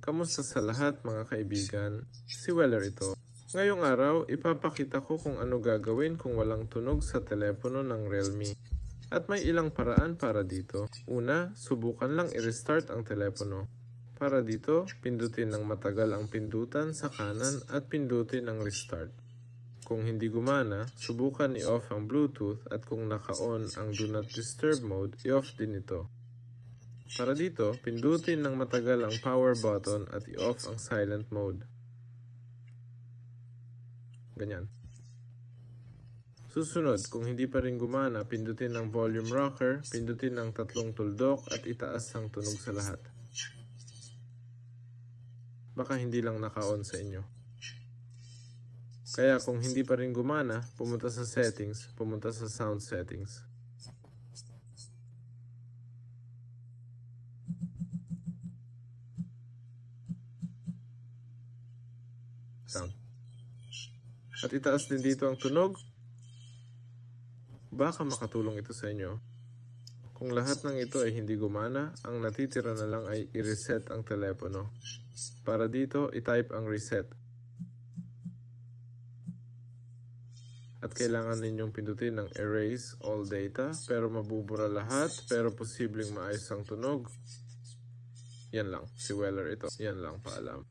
Kamusta sa lahat mga kaibigan? Si Weller ito. Ngayong araw, ipapakita ko kung ano gagawin kung walang tunog sa telepono ng Realme. At may ilang paraan para dito. Una, subukan lang i-restart ang telepono. Para dito, pindutin ng matagal ang pindutan sa kanan at pindutin ang restart. Kung hindi gumana, subukan i-off ang Bluetooth at kung naka-on ang Do Not Disturb mode, i-off din ito. Para dito, pindutin ng matagal ang power button at i-off ang silent mode. Ganyan. Susunod, kung hindi pa rin gumana, pindutin ng volume rocker, pindutin ng 3 tuldok at itaas ang tunog sa lahat. Baka hindi lang naka-on sa inyo. Kaya kung hindi pa rin gumana, pumunta sa settings, pumunta sa sound settings. Sound. At itaas din dito ang tunog. Baka makatulong ito sa inyo. Kung lahat ng ito ay hindi gumana, ang natitira na lang ay i-reset ang telepono. Para dito, i-type ang reset. At kailangan ninyong pindutin ng erase all data, pero mabubura lahat, pero posibleng maayos ang tunog. Yan lang, si Weller ito. Yan lang, paalam.